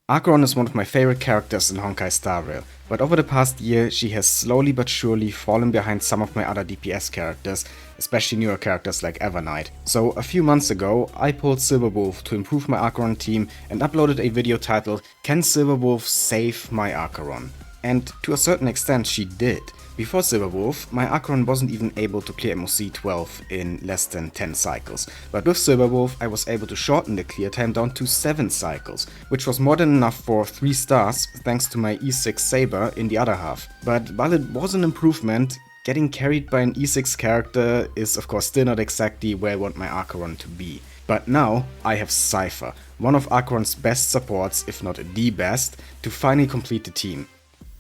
Acheron is one of my favorite characters in Honkai Star Rail, but over the past year she has slowly but surely fallen behind some of my other DPS characters, especially newer characters like Evernight. So a few months ago I pulled Silverwolf to improve my Acheron team and uploaded a video titled "Can Silverwolf Save My Acheron?" And to a certain extent she did. Before Silverwolf, my Acheron wasn't even able to clear MOC 12 in less than 10 cycles, but with Silverwolf I was able to shorten the clear time down to 7 cycles, which was more than enough for 3 stars thanks to my E6 Saber in the other half. But while it was an improvement, getting carried by an E6 character is of course still not exactly where I want my Acheron to be. But now I have Cipher, one of Acheron's best supports, if not the best, to finally complete the team.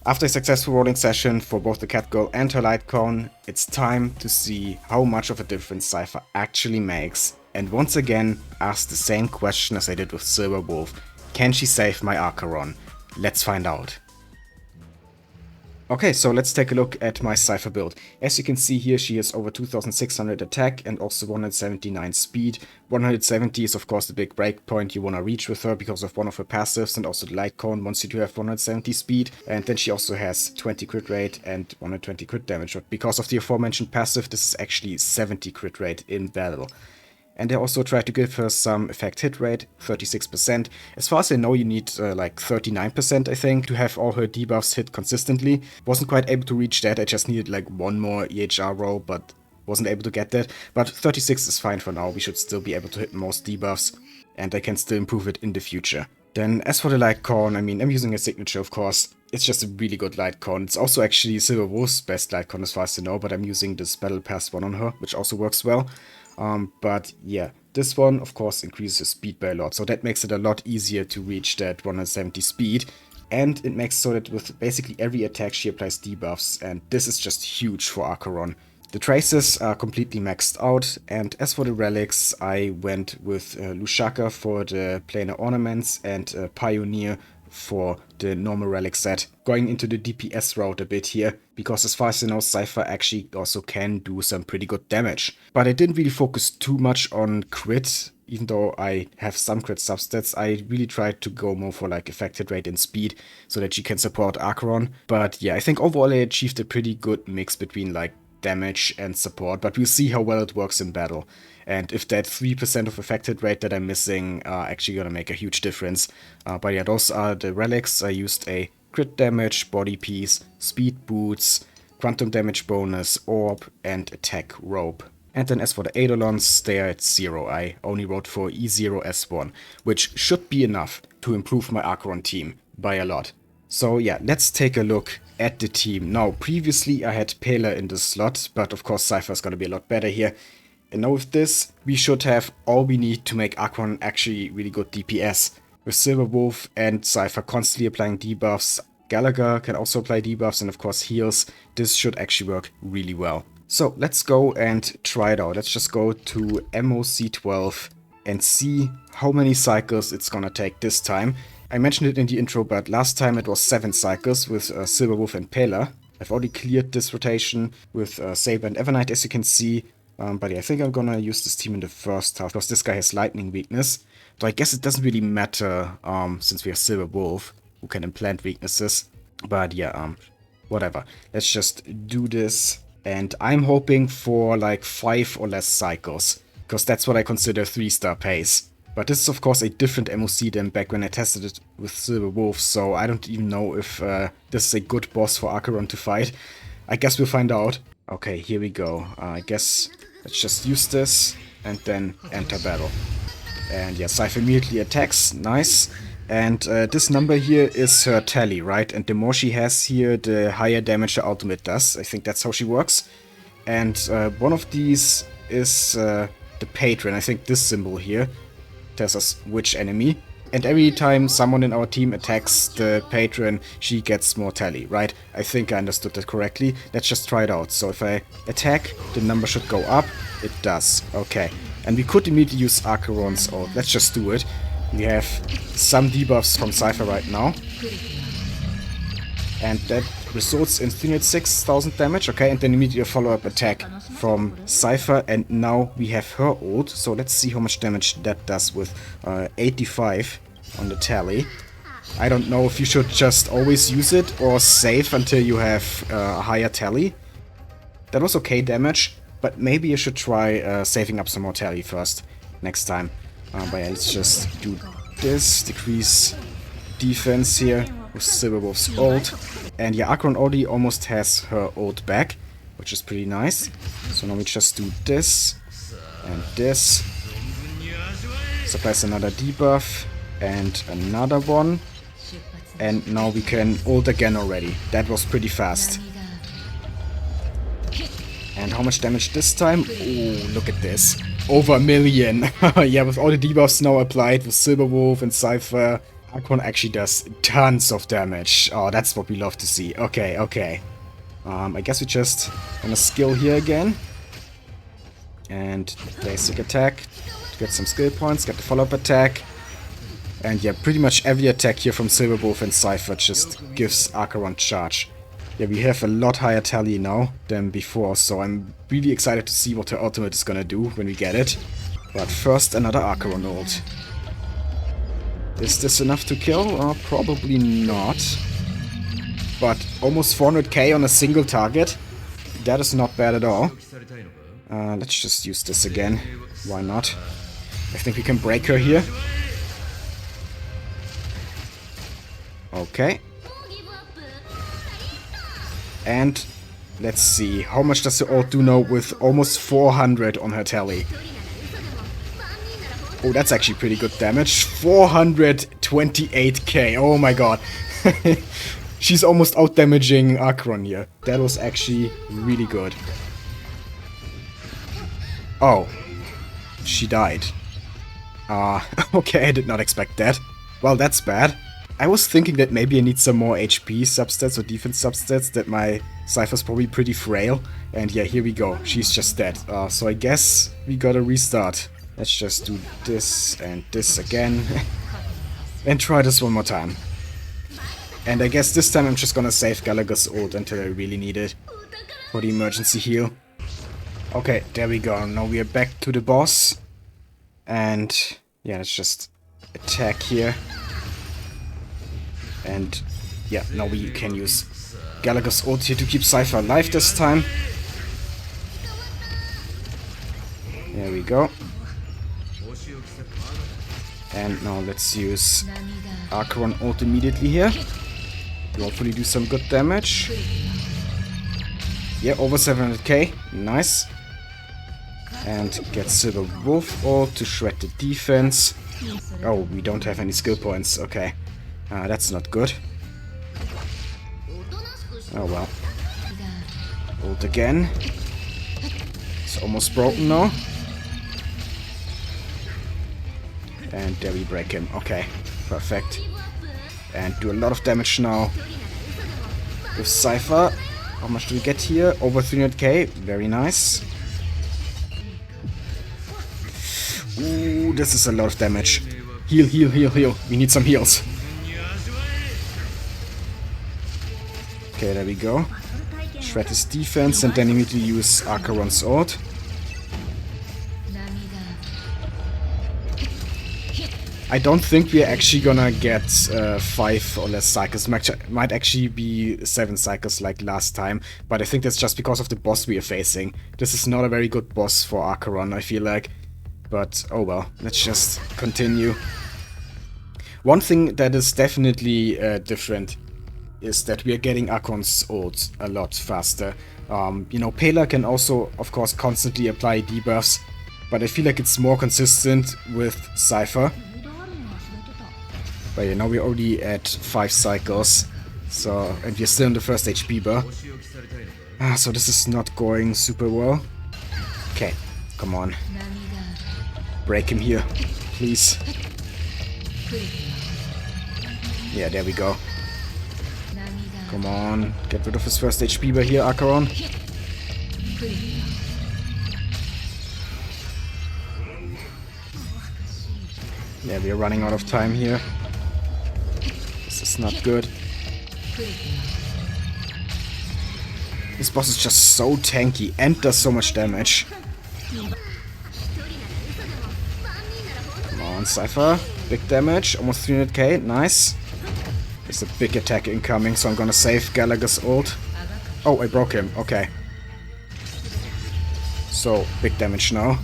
After a successful rolling session for both the catgirl and her light cone, it's time to see how much of a difference Cipher actually makes, and once again ask the same question as I did with Silverwolf: can she save my Acheron? Let's find out. Okay, so let's take a look at my Cipher build. As you can see here, she has over 2600 attack and also 179 speed. 170 is of course the big breakpoint you want to reach with her because of one of her passives, and also the light cone wants you to have 170 speed. And then she also has 20 crit rate and 120 crit damage, but because of the aforementioned passive, this is actually 70 crit rate in battle. And I also tried to give her some effect hit rate, 36%. As far as I know, you need like 39%, I think, to have all her debuffs hit consistently. Wasn't quite able to reach that, I just needed like one more EHR roll, but wasn't able to get that. But 36 is fine for now, we should still be able to hit most debuffs, and I can still improve it in the future. Then as for the light cone, I mean, I'm using a signature, of course. It's just a really good light cone. It's also actually Silverwolf's best light cone as far as I know, but I'm using this Battle Pass one on her, which also works well. But yeah, this one of course increases her speed by a lot, so that makes it a lot easier to reach that 170 speed, and it makes so that with basically every attack she applies debuffs, and this is just huge for Acheron. The traces are completely maxed out, and as for the relics, I went with Lushaka for the planar ornaments and Pioneer for the normal relic set, going into the DPS route a bit here, because as far as I know, Cipher actually also can do some pretty good damage. But I didn't really focus too much on crit, even though I have some crit substats. I really tried to go more for like effective rate and speed, so that she can support Acheron. But yeah, I think overall I achieved a pretty good mix between like damage and support, but we'll see how well it works in battle. And if that 3% of affected rate that I'm missing are actually gonna make a huge difference. But yeah, those are the relics. I used a crit damage, body piece, speed boots, quantum damage bonus, orb, and attack rope. And then as for the Eidolons, they are at 0. I only wrote for E0S1, which should be enough to improve my Acheron team by a lot. So yeah, let's take a look at the team. Now, previously I had Pela in the slot, but of course Cipher is gonna be a lot better here. And now with this, we should have all we need to make Acheron actually really good DPS. With Silverwolf and Cipher constantly applying debuffs, Gallagher can also apply debuffs and of course heals. This should actually work really well. So let's go and try it out. Let's just go to MOC 12 and see how many cycles it's gonna take this time. I mentioned it in the intro, but last time it was 7 cycles with Silverwolf and Pela. I've already cleared this rotation with Saber and Evernight, as you can see. But yeah, I think I'm gonna use this team in the first half, because this guy has lightning weakness. So I guess it doesn't really matter, since we have Silverwolf, who can implant weaknesses. But yeah, whatever. Let's just do this. And I'm hoping for like 5 or less cycles, because that's what I consider 3-star pace. But this is of course a different MOC than back when I tested it with Silverwolf, so I don't even know if this is a good boss for Acheron to fight. I guess we'll find out. Okay, here we go. I guess let's just use this and then enter battle. And yeah, Cipher immediately attacks. Nice. And this number here is her tally, right? And the more she has here, the higher damage her ultimate does. I think that's how she works. And one of these is the patron. I think this symbol here tells us which enemy. And every time someone in our team attacks the patron, she gets more tally, right? I think I understood that correctly. Let's just try it out. So if I attack, the number should go up. It does. Okay. And we could immediately use Acheron's ult. Let's just do it. We have some debuffs from Cipher right now. And that results in 306,000 damage. Okay, and then immediately a follow-up attack from Cipher. And now we have her ult. So let's see how much damage that does with 85 on the tally. I don't know if you should just always use it or save until you have a higher tally. That was okay damage, but maybe you should try saving up some more tally first next time. But yeah, let's just do this, decrease defense here with Silverwolf's ult. And yeah, Acheron already almost has her ult back, which is pretty nice. So now we just do this and this. Supplies another debuff and another one. And now we can ult again already. That was pretty fast. And how much damage this time? Oh, look at this. Over 1 million. Yeah, with all the debuffs now applied with Silverwolf and Cipher, Acheron actually does tons of damage. Oh, that's what we love to see. Okay, okay. I guess we just gonna skill here again. And basic attack. To get some skill points, get the follow-up attack. And yeah, pretty much every attack here from Silverwolf and Cipher just gives Acheron charge. Yeah, we have a lot higher tally now than before, so I'm really excited to see what her ultimate is gonna do when we get it. But first, another Acheron ult. Is this enough to kill? Probably not. But almost 400k on a single target. That is not bad at all. Let's just use this again. Why not? I think we can break her here. Okay. And let's see, how much does the ult do now with almost 400 on her tally? Oh, that's actually pretty good damage. 428k, oh my god. She's almost out-damaging Acheron here. That was actually really good. Oh, she died. Okay, I did not expect that. Well, that's bad. I was thinking that maybe I need some more HP substats or defense substats, that my Cypher's probably pretty frail. And yeah, here we go. She's just dead. So I guess we gotta restart. Let's just do this and this again. And try this one more time. And I guess this time I'm just gonna save Gallagher's ult until I really need it. For the emergency heal. Okay, there we go. Now we are back to the boss. And yeah, let's just attack here. And yeah, now we can use Gallagher's ult here to keep Cipher alive this time. There we go. And now let's use Acheron ult immediately here. We'll hopefully do some good damage. Yeah, over 700k. Nice. And get Silverwolf ult to shred the defense. Oh, we don't have any skill points. Okay. That's not good. Oh well. Ult again. It's almost broken now. And there we break him. Okay, perfect. And do a lot of damage now with Cipher. How much do we get here? Over 300k. Very nice. Ooh, this is a lot of damage. Heal, heal, heal, heal. We need some heals. Okay, there we go. Shred his defense and then immediately use Acheron's ult. I don't think we're actually gonna get 5 or less cycles. Might actually be 7 cycles like last time, but I think that's just because of the boss we are facing. This is not a very good boss for Acheron, I feel like. But oh well, let's just continue. One thing that is definitely different is that we are getting Acheron's ult a lot faster. You know, Pela can also, of course, constantly apply debuffs, but I feel like it's more consistent with Cipher. But yeah, now we're already at 5 cycles, so, and we're still in the first HP bar. So this is not going super well. Okay, come on. Break him here, please. Yeah, there we go. Come on, get rid of his first HP bar here, Acheron. Yeah, we are running out of time here. This is not good. This boss is just so tanky and does so much damage. Come on, Cipher. Big damage, almost 300k, nice. There's a big attack incoming, so I'm gonna save Gallagher's ult. Oh, I broke him. Okay. So, big damage now.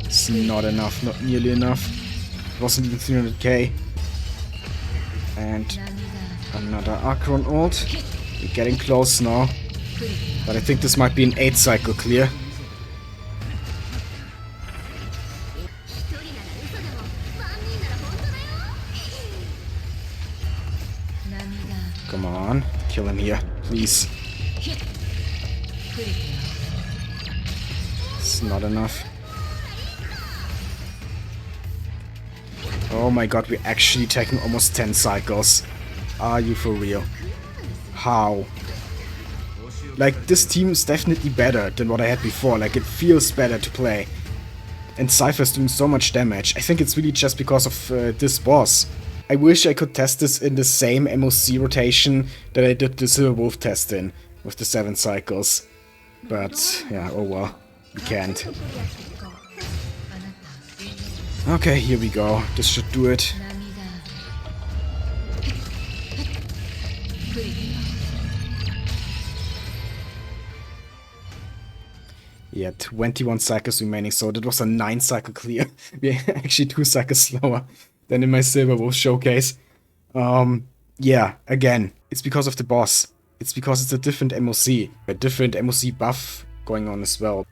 It's not enough, not nearly enough. It wasn't even 300k. And another Acheron ult. We're getting close now. But I think this might be an 8 cycle clear. Come on, kill him here, please. It's not enough. Oh my god, we're actually taking almost 10 cycles. Are you for real? How? Like, this team is definitely better than what I had before. Like, it feels better to play. And Cipher's doing so much damage. I think it's really just because of this boss. I wish I could test this in the same MOC rotation that I did the Silver Wolf test in, with the 7 cycles. But, yeah, oh well. We can't. Okay, here we go. This should do it. Yeah, 21 cycles remaining, so that was a 9 cycle clear. We're actually 2 cycles slower than in my Silver Wolf showcase. Yeah, again, it's because of the boss. It's because it's a different MOC. A different MOC buff going on as well.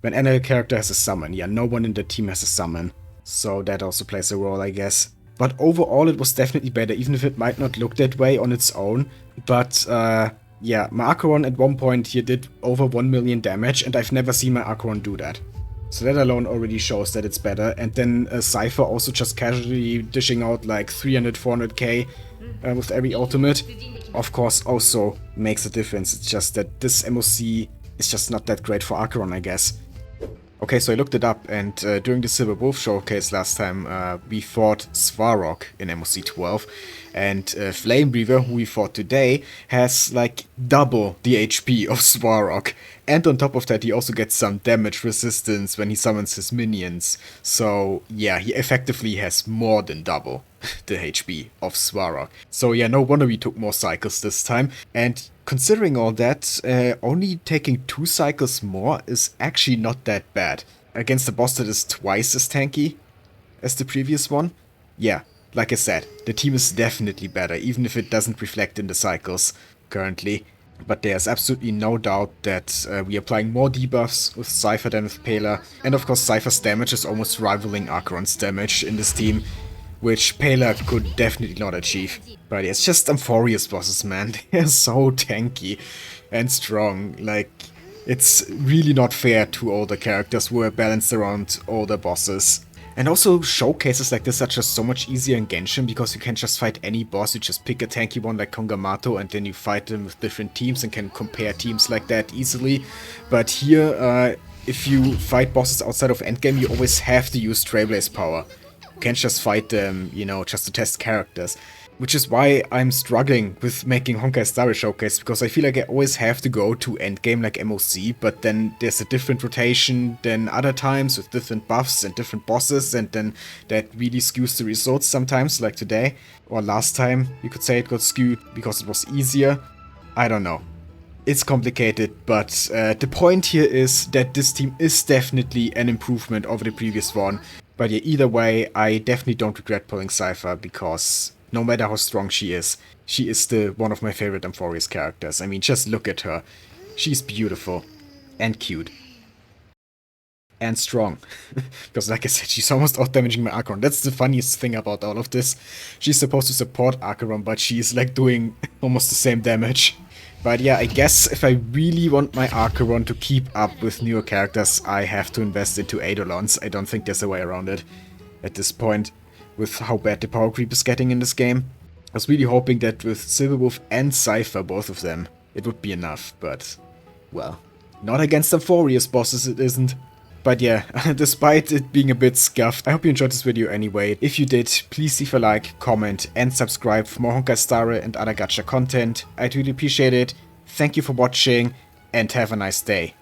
When any character has a summon, yeah, no one in the team has a summon. So that also plays a role, I guess. But overall, it was definitely better, even if it might not look that way on its own. But, yeah, my Acheron at one point here did over 1 million damage, and I've never seen my Acheron do that. So that alone already shows that it's better. And then Cipher also just casually dishing out like 300, 400k with every ultimate. Of course, also makes a difference. It's just that this MOC is just not that great for Acheron, I guess. Okay, so I looked it up, and during the Cipher Build showcase last time, we fought Svarog in MOC 12, and Flame Breather, who we fought today, has like double the HP of Svarog, and on top of that he also gets some damage resistance when he summons his minions, so yeah, he effectively has more than double the HP of Svarog. So yeah, no wonder we took more cycles this time, and considering all that, only taking 2 cycles more is actually not that bad. Against a boss that is twice as tanky as the previous one. Yeah, like I said, the team is definitely better, even if it doesn't reflect in the cycles currently. But there's absolutely no doubt that we are applying more debuffs with Cipher than with Pela. And of course Cipher's damage is almost rivaling Acheron's damage in this team, which Pela could definitely not achieve. But it's just Amphoreus bosses, man. They're so tanky and strong. Like, it's really not fair to older characters who are balanced around older bosses. And also, showcases like this are just so much easier in Genshin because you can just fight any boss. You just pick a tanky one like Kongamato and then you fight them with different teams and can compare teams like that easily. But here, if you fight bosses outside of Endgame, you always have to use Trailblaze power. Can't just fight them, you know, just to test characters. Which is why I'm struggling with making Honkai Star Rail Showcase, because I feel like I always have to go to endgame like MOC, but then there's a different rotation than other times with different buffs and different bosses, and then that really skews the results sometimes, like today. Or last time, you could say it got skewed because it was easier. I don't know. It's complicated, but the point here is that this team is definitely an improvement over the previous one. But yeah, either way, I definitely don't regret pulling Cipher, because no matter how strong she is still one of my favorite Amphoreus characters. I mean, just look at her. She's beautiful. And cute. And strong. Because like I said, she's almost out-damaging my Acheron. That's the funniest thing about all of this. She's supposed to support Acheron, but she's like doing almost the same damage. But yeah, I guess if I really want my Acheron to keep up with newer characters, I have to invest into Eidolons. I don't think there's a way around it at this point, with how bad the power creep is getting in this game. I was really hoping that with Silver Wolf and Cipher, both of them, it would be enough, but, well, not against Amphoreus bosses it isn't. But yeah, despite it being a bit scuffed, I hope you enjoyed this video anyway. If you did, please leave a like, comment, and subscribe for more Honkai Star Rail and other gacha content. I'd really appreciate it. Thank you for watching, and have a nice day.